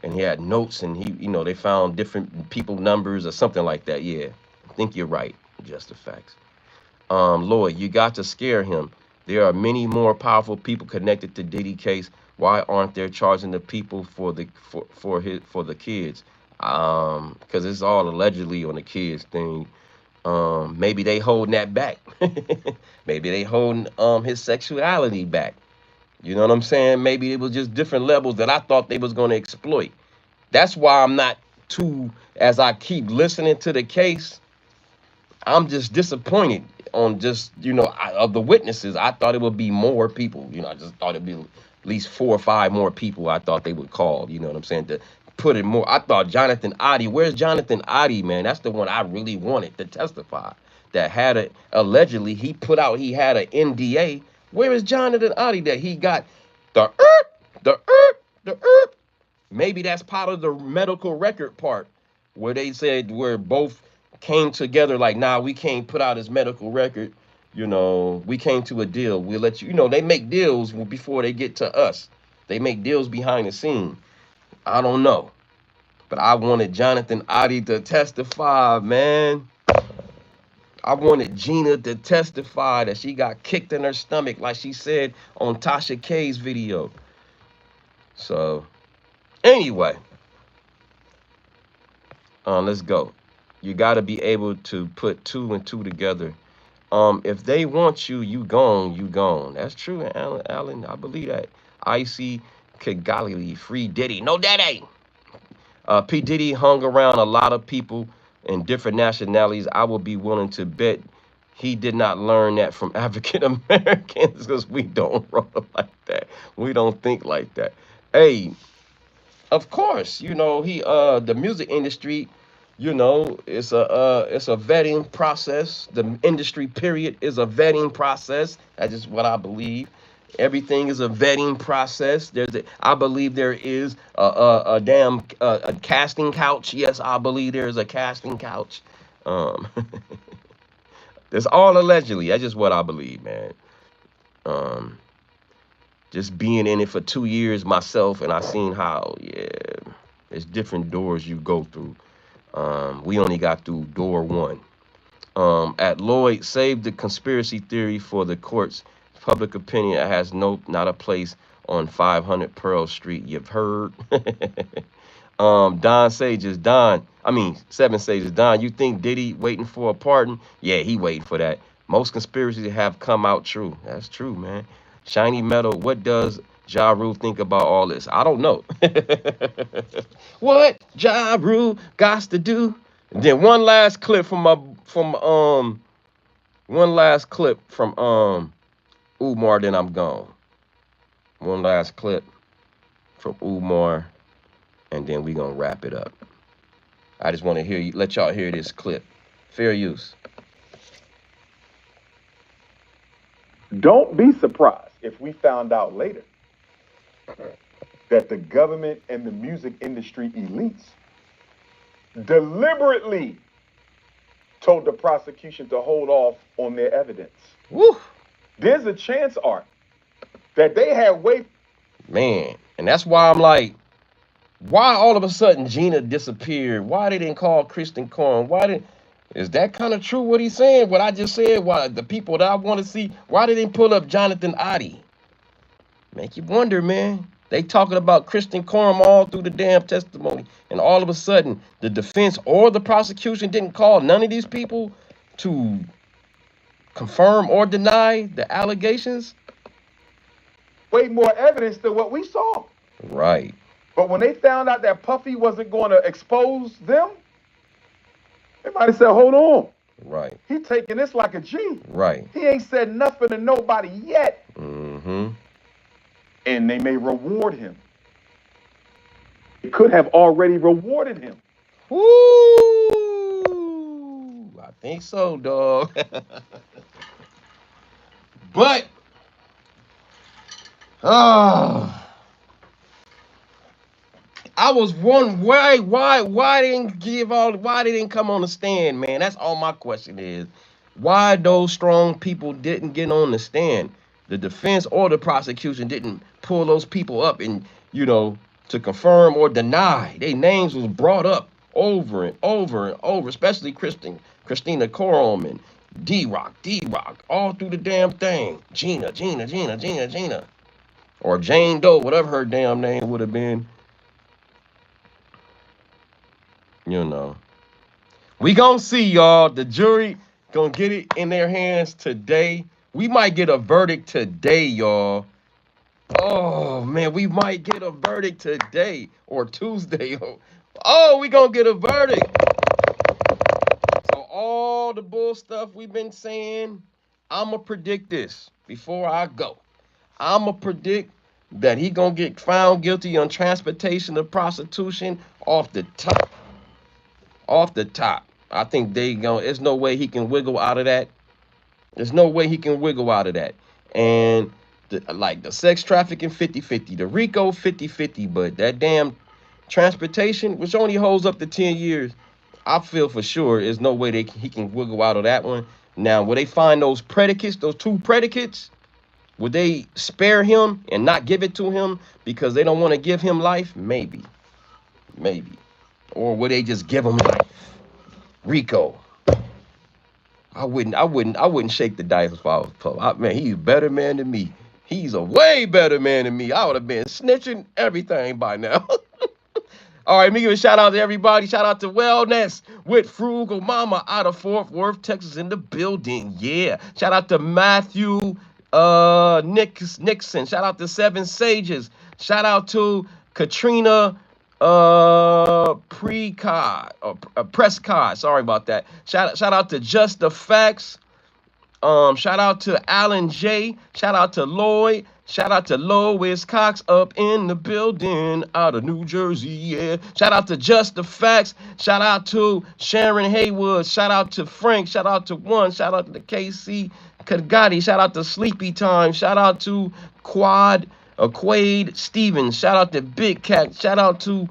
And he had notes, and he, you know, they found different people numbers or something like that. Yeah, I think you're right. Just the facts. Lloyd, you got to scare him. There are many more powerful people connected to Diddy case. Why aren't they charging the people for the kids? Because it's all allegedly on the kids thing. Maybe they holding that back. Maybe they holding his sexuality back. You know what I'm saying? Maybe it was just different levels that I thought they was gonna exploit. That's why I'm not too, as I keep listening to the case, I'm just disappointed on just, you know, of the witnesses. I thought it would be more people. You know, I just thought it'd be at least 4 or 5 more people. I thought they would call. You know what I'm saying? To put it more. I thought Jonathan Oddie. Where's Jonathan Oddie, man? That's the one I really wanted to testify. That had a allegedly he put out he had an NDA. Where is Jonathan Oddie that he got the maybe that's part of the medical record part where they said where both came together like, nah, we can't put out his medical record. You know, we came to a deal. We'll let you, you know, they make deals before they get to us. They make deals behind the scene. I don't know. But I wanted Jonathan Oddie to testify, man. I wanted Gina to testify that she got kicked in her stomach like she said on Tasha K's video. So, anyway, let's go. You got to be able to put two and two together. If they want you, you gone, you gone. That's true, Alan. I believe that. Icy Kigali, free Diddy. No daddy. P. Diddy hung around a lot of people in different nationalities. I would be willing to bet he did not learn that from African Americans because we don't roll like that. We don't think like that. Hey, of course, you know, he the music industry, you know, it's a vetting process. The industry period is a vetting process. That's just what I believe. Everything is a vetting process. I believe there is a damn a casting couch. Yes, I believe there is a casting couch. Um, it's all allegedly. That's just what I believe, man. Um, just being in it for 2 years myself, and I seen how, yeah, there's different doors you go through. We only got through door one. At Lloyd, save the conspiracy theory for the courts. Public opinion has not a place on 500 Pearl Street. You've heard. Don Sages, Seven Sages. Don, you think Diddy waiting for a pardon? Yeah, he waiting for that. Most conspiracies have come out true. That's true, man. Shiny Metal, what does Ja Rule think about all this? I don't know. What Ja Rule got to do? And then one last clip from Umar, then I'm gone. One last clip from Umar, and then we gonna wrap it up. I just want to let y'all hear this clip. Fair use. Don't be surprised if we found out later that the government and the music industry elites deliberately told the prosecution to hold off on their evidence. Woo! There's a chance, Art, that they had Man. And that's why I'm like, why all of a sudden Gina disappeared? Why they didn't call Kristen Korn? Is that kind of true what he's saying? What I just said? Why the people that I want to see? Why they didn't pull up Jonathan Oddie? Make you wonder, man. They talking about Kristen Korn all through the damn testimony, and all of a sudden the defense or the prosecution didn't call none of these people to confirm or deny the allegations. Way more evidence than what we saw. Right. But when they found out that Puffy wasn't going to expose them, they might have said, hold on. Right. He taking this like a G. Right. He ain't said nothing to nobody yet. Mm-hmm. And they may reward him. They could have already rewarded him. Woo! I think so, dog. But, I was wondering why they didn't come on the stand, man. That's all my question is. Why those strong people didn't get on the stand? The defense or the prosecution didn't pull those people up and, to confirm or deny. Their names was brought up over and over and over, especially Christina Corum and D-Rock, all through the damn thing. Gina. Or Jane Doe, whatever her damn name would have been. We gonna see, y'all. The jury gonna get it in their hands today. We might get a verdict today, y'all. Oh man, we might get a verdict today or Tuesday. Oh, we gonna get a verdict. So all the bull stuff we've been saying, I'ma predict this before I go. I'ma predict that he gonna get found guilty on transportation of prostitution off the top. Off the top. I think there's no way he can wiggle out of that. There's no way he can wiggle out of that. And the sex trafficking 50-50, the Rico 50-50, but that damn transportation, which only holds up to 10 years, I feel for sure there's no way he can wiggle out of that one. Now, will they find those two predicates? Would they spare him and not give it to him because they don't want to give him life? Maybe. Or would they just give him life? Rico. I wouldn't shake the dice if I was Puff. Man, he's a better man than me. He's a way better man than me. I would have been snitching everything by now. All right, let me give a shout out to everybody. Shout out to Wellness with Frugal Mama out of Fort Worth, Texas in the building. Yeah. Shout out to Matthew Nixon. Shout out to Seven Sages. Shout out to Katrina Prescott. Sorry about that. Shout out to Just the Facts. Shout out to Alan J. Shout out to Lloyd. Shout out to Lois Cox up in the building out of New Jersey. Yeah. Shout out to Just the Facts. Shout out to Sharon Haywood. Shout out to Frank. Shout out to One. Shout out to KC Kagati. Shout out to Sleepy Time. Shout out to Quade Stevens. Shout out to Big Cat. Shout out to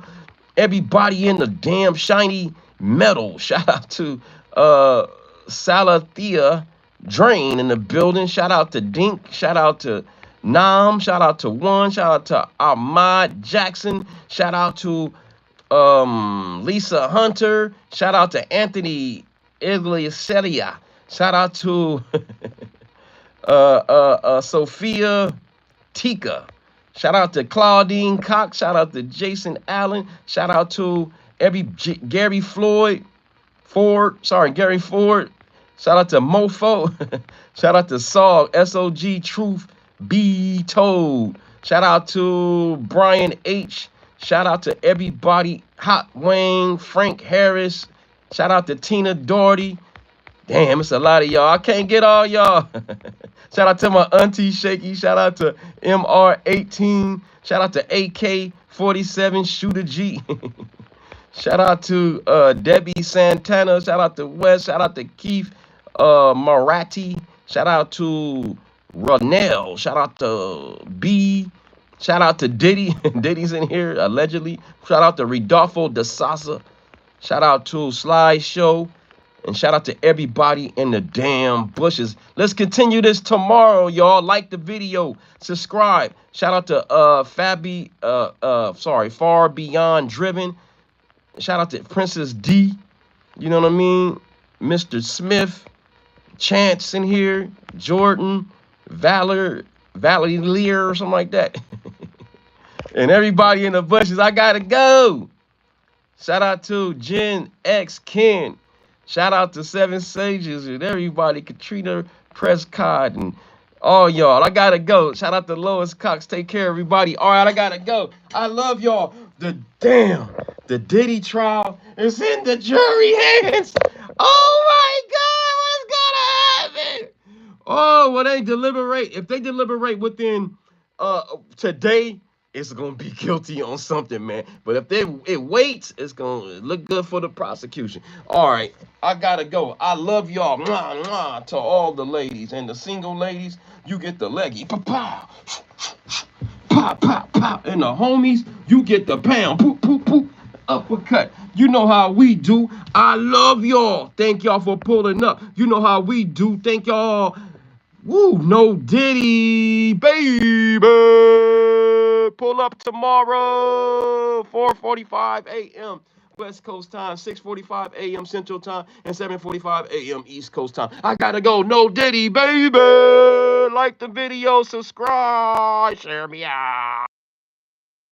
everybody in the damn shiny metal. Shout out to Salathea Drain in the building. Shout out to Dink. Shout out to Nam. Shout out to One. Shout out to Ahmad Jackson. Shout out to Lisa Hunter. Shout out to Anthony Iglesias. Shout out to Sophia Tika. Shout out to Claudine Cox. Shout out to Jason Allen. Shout out to Gary Ford. Shout out to Mofo. Shout out to Saul, SOG Truth, Be Told. Shout out to Brian H. Shout out to everybody. Hot Wayne, Frank Harris. Shout out to Tina Doherty. Damn, it's a lot of y'all. I can't get all y'all. Shout out to my auntie Shaky. Shout out to MR18. Shout out to AK47 Shooter G. Shout out to Debbie Santana. Shout out to Wes. Shout out to Keith Marathi. Shout out to Ronell. Shout out to B. Shout out to Diddy. Diddy's in here, allegedly. Shout out to Rodolfo de Sasa. Shout out to Slideshow. And shout out to everybody in the damn bushes. Let's continue this tomorrow, y'all. Like the video, subscribe. Shout out to Far Beyond Driven. Shout out to Princess D. You know what I mean? Mr. Smith, Chance in here, Jordan, Valley Lear or something like that. And everybody in the bushes, I gotta go. Shout out to Gen X Ken. Shout out to Seven Sages and everybody, Katrina Prescott and all y'all. I gotta go. Shout out to Lois Cox. Take care, everybody. All right, I gotta go. I love y'all. The Diddy trial is in the jury hands. Oh my God, what's gonna happen? Oh, well, they deliberate. If they deliberate within today, it's gonna be guilty on something, man. But if it waits, it's gonna look good for the prosecution. All right, I gotta go. I love y'all. Mwah, mwah, to all the ladies and the single ladies. You get the leggy, pow, pow, pop, pop, pop, and the homies, you get the pound, poop, poop, poop, uppercut. You know how we do. I love y'all. Thank y'all for pulling up. You know how we do. Thank y'all. Woo, no Diddy, baby. Pull up tomorrow, 4:45 a.m. West Coast time, 6:45 a.m. Central time, and 7:45 a.m. East Coast time. I gotta go. No Diddy, baby. Like the video, subscribe, share me out.